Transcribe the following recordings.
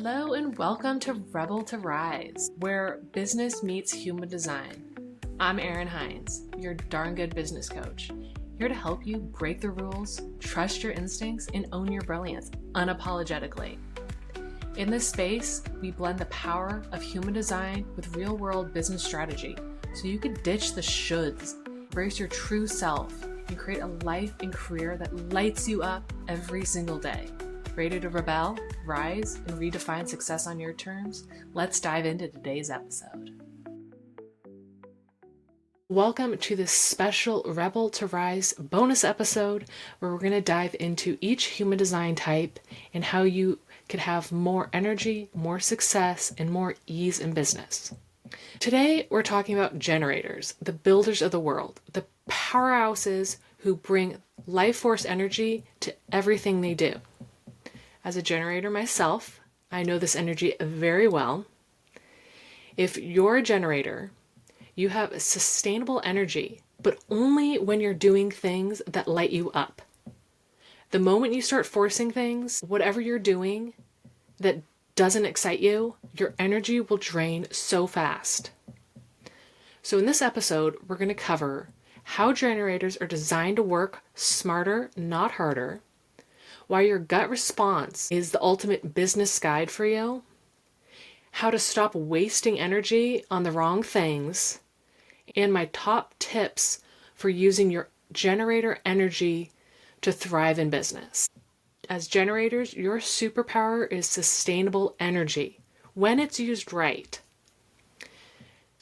Hello and welcome to Rebel to Rise, where business meets human design. I'm Erin Hines, your darn good business coach, here to help you break the rules, trust your instincts, and own your brilliance unapologetically. In this space, we blend the power of human design with real-world business strategy so you can ditch the shoulds, embrace your true self, and create a life and career that lights you up every single day. Ready to rebel, rise, and redefine success on your terms? Let's dive into today's episode. Welcome to this special Rebel to Rise bonus episode where we're going to dive into each human design type and how you could have more energy, more success, and more ease in business. Today, we're talking about generators, the builders of the world, the powerhouses who bring life force energy to everything they do. As a generator myself, I know this energy very well. If you're a generator, you have sustainable energy, but only when you're doing things that light you up. The moment you start forcing things, whatever you're doing that doesn't excite you, your energy will drain so fast. So in this episode, we're going to cover how generators are designed to work smarter, not harder, why your gut response is the ultimate business guide for you, how to stop wasting energy on the wrong things, and my top tips for using your generator energy to thrive in business. As generators, your superpower is sustainable energy when it's used right.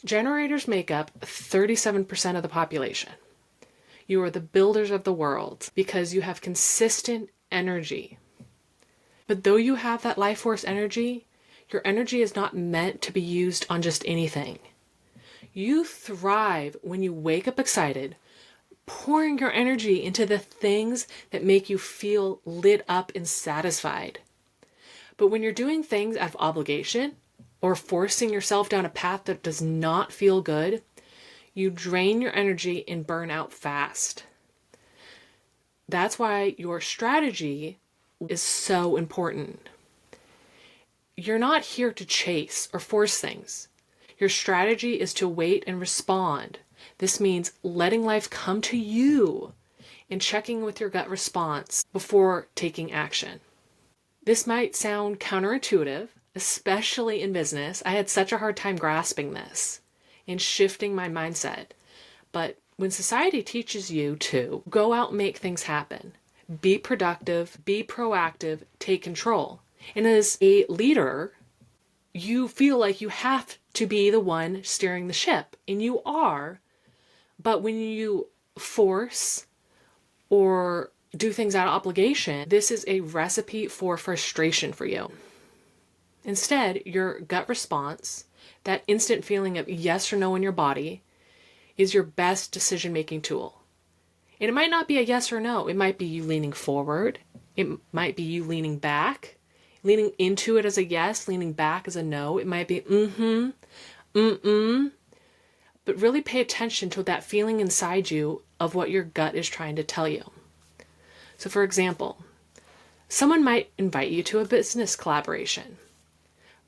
Generators make up 37% of the population. You are the builders of the world because you have consistent energy. But though you have that life force energy, your energy is not meant to be used on just anything. You thrive when you wake up excited, pouring your energy into the things that make you feel lit up and satisfied. But when you're doing things out of obligation or forcing yourself down a path that does not feel good, you drain your energy and burn out fast. That's why your strategy is so important. You're not here to chase or force things. Your strategy is to wait and respond. This means letting life come to you and checking with your gut response before taking action. This might sound counterintuitive, especially in business. I had such a hard time grasping this and shifting my mindset. But when society teaches you to go out and make things happen, be productive, be proactive, take control. And as a leader, you feel like you have to be the one steering the ship, and you are. But when you force or do things out of obligation, this is a recipe for frustration for you. Instead, your gut response, that instant feeling of yes or no in your body, is your best decision-making tool. And it might not be a yes or no. It might be you leaning forward. It might be you leaning back, leaning into it as a yes, leaning back as a no. It might be But really pay attention to that feeling inside you of what your gut is trying to tell you. So for example, someone might invite you to a business collaboration.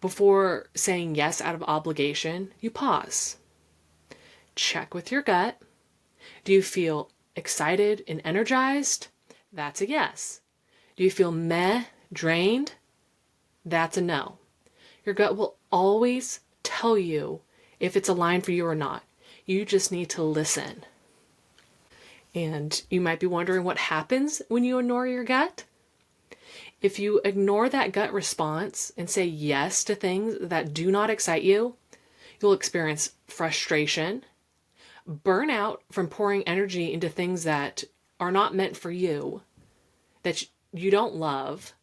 Before saying yes out of obligation, you pause. Check with your gut. Do you feel excited and energized? That's a yes. Do you feel meh, drained? That's a no. Your gut will always tell you if it's aligned for you or not. You just need to listen. And you might be wondering what happens when you ignore your gut. If you ignore that gut response and say yes to things that do not excite you, you'll experience frustration, burnout from pouring energy into things that are not meant for you, that you don't love,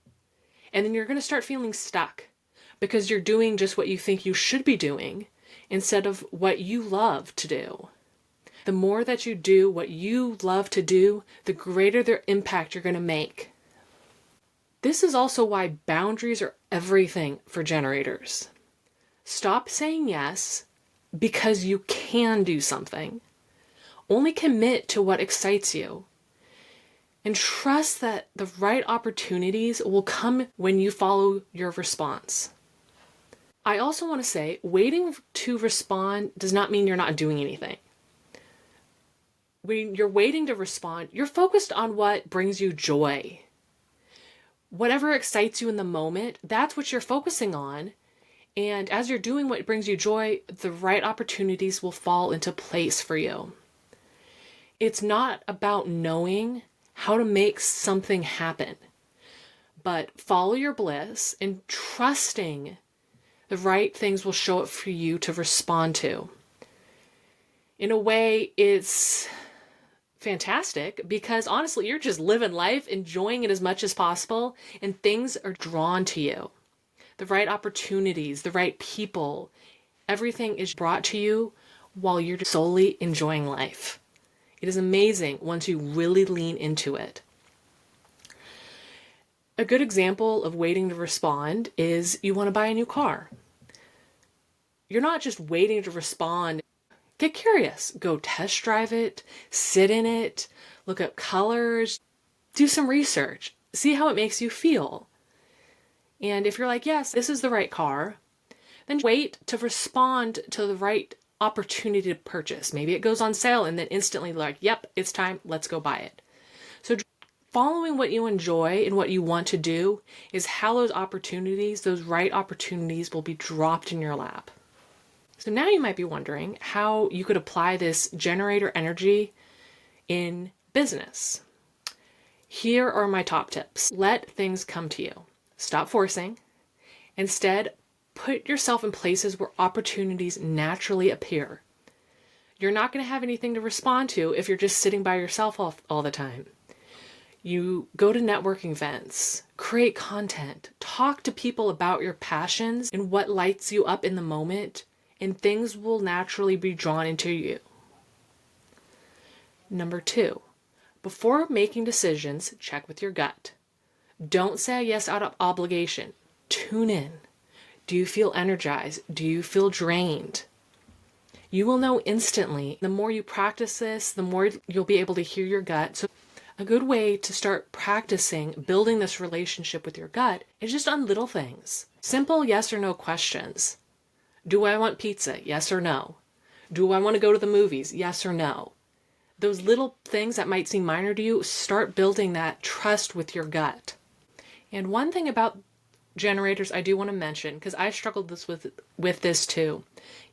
and then you're going to start feeling stuck because you're doing just what you think you should be doing instead of what you love to do. The more that you do what you love to do, the greater their impact you're going to make. This is also why boundaries are everything for generators. Stop saying yes because you can do something. Only commit to what excites you. And trust that the right opportunities will come when you follow your response. I also want to say waiting to respond does not mean you're not doing anything. When you're waiting to respond, you're focused on what brings you joy. Whatever excites you in the moment, that's what you're focusing on. And as you're doing what brings you joy, the right opportunities will fall into place for you. It's not about knowing how to make something happen, but follow your bliss and trusting the right things will show up for you to respond to. In a way, it's fantastic because honestly, you're just living life, enjoying it as much as possible, and things are drawn to you. The right opportunities, the right people, everything is brought to you while you're solely enjoying life. It is amazing once you really lean into it. A good example of waiting to respond is you want to buy a new car. You're not just waiting to respond. Get curious. Go test drive it, sit in it, look up colors, do some research, see how it makes you feel. And if you're like, yes, this is the right car, then wait to respond to the right opportunity to purchase. Maybe it goes on sale and then instantly like, yep, it's time, let's go buy it. So following what you enjoy and what you want to do is how those opportunities, those right opportunities will be dropped in your lap. So now you might be wondering how you could apply this generator energy in business. Here are my top tips. Let things come to you. Stop forcing. Instead, put yourself in places where opportunities naturally appear. You're not going to have anything to respond to if you're just sitting by yourself all the time. You go to networking events, create content, talk to people about your passions and what lights you up in the moment, and things will naturally be drawn into you. Number 2, before making decisions, check with your gut. Don't say yes out of obligation. Tune in. Do you feel energized? Do you feel drained? You will know instantly. The more you practice this, the more you'll be able to hear your gut. So a good way to start practicing building this relationship with your gut is just on little things. Simple yes or no questions. Do I want pizza? Yes or no? Do I want to go to the movies? Yes or no? Those little things that might seem minor to you, start building that trust with your gut. And one thing about generators I do want to mention, because I struggled with this too.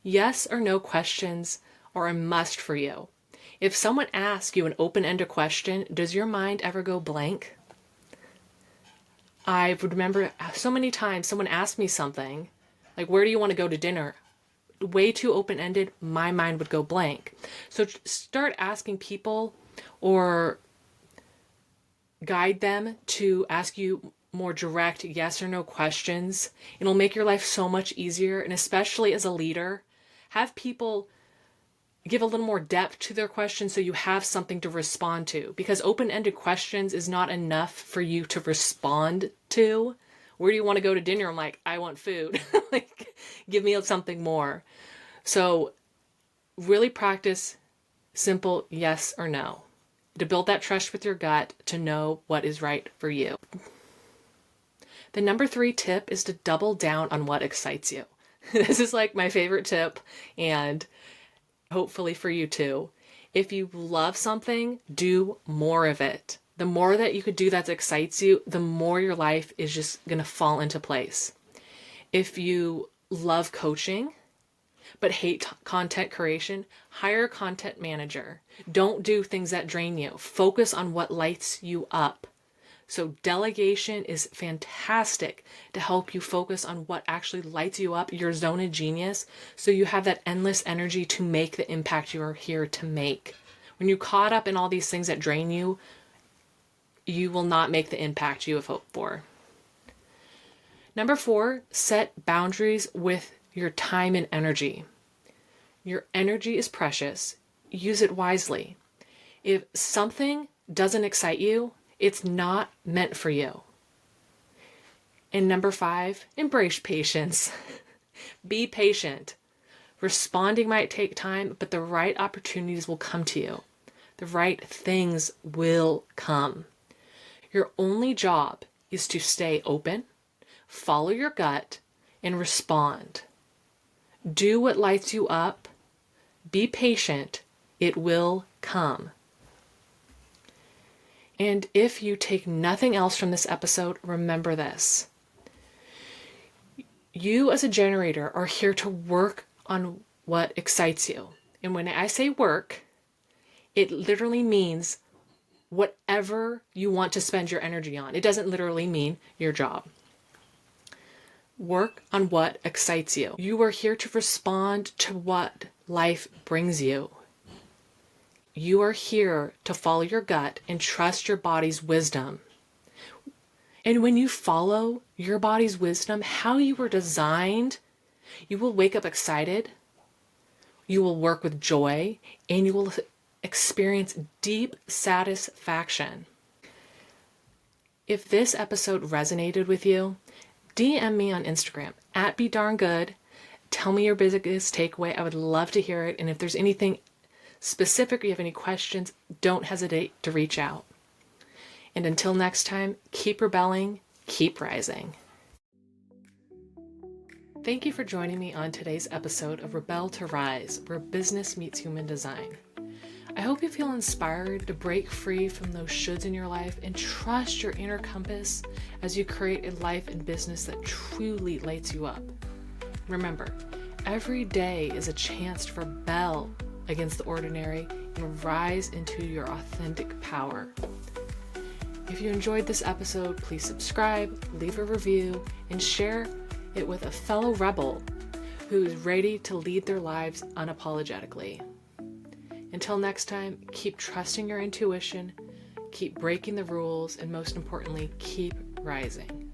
Yes or no questions are a must for you. If someone asks you an open-ended question, does your mind ever go blank? I remember so many times someone asked me something, like, where do you want to go to dinner? Way too open-ended, my mind would go blank. So start asking people or guide them to ask you more direct yes or no questions. It'll make your life so much easier. And especially as a leader, have people give a little more depth to their questions so you have something to respond to. Because open-ended questions is not enough for you to respond to. Where do you want to go to dinner? I'm like, I want food. Like, give me something more. So really practice simple yes or no to build that trust with your gut to know what is right for you. The number 3 tip is to double down on what excites you. This is like my favorite tip, and hopefully for you too. If you love something, do more of it. The more that you could do that excites you, the more your life is just going to fall into place. If you love coaching, but hate content creation, hire a content manager. Don't do things that drain you. Focus on what lights you up. So delegation is fantastic to help you focus on what actually lights you up, your zone of genius, so you have that endless energy to make the impact you are here to make. When you're caught up in all these things that drain you, you will not make the impact you have hoped for. Number 4, set boundaries with your time and energy. Your energy is precious. Use it wisely. If something doesn't excite you, it's not meant for you. And number 5, embrace patience. Be patient. Responding might take time, but the right opportunities will come to you. The right things will come. Your only job is to stay open, follow your gut, and respond. Do what lights you up. Be patient. It will come. And if you take nothing else from this episode, remember this. You as a generator are here to work on what excites you. And when I say work, it literally means whatever you want to spend your energy on. It doesn't literally mean your job. Work on what excites you. You are here to respond to what life brings you. You are here to follow your gut and trust your body's wisdom. And when you follow your body's wisdom, how you were designed, you will wake up excited, you will work with joy, and you will experience deep satisfaction. If this episode resonated with you, DM me on Instagram at BeDarnGood. Tell me your biggest takeaway. I would love to hear it. And if there's anything specific or you have any questions, don't hesitate to reach out. And until next time, keep rebelling, keep rising. Thank you for joining me on today's episode of Rebel to Rise, where business meets human design. I hope you feel inspired to break free from those shoulds in your life and trust your inner compass as you create a life and business that truly lights you up. Remember, every day is a chance to rebel against the ordinary and rise into your authentic power. If you enjoyed this episode, please subscribe, leave a review, and share it with a fellow rebel who is ready to lead their lives unapologetically. Until next time, keep trusting your intuition, keep breaking the rules, and most importantly, keep rising.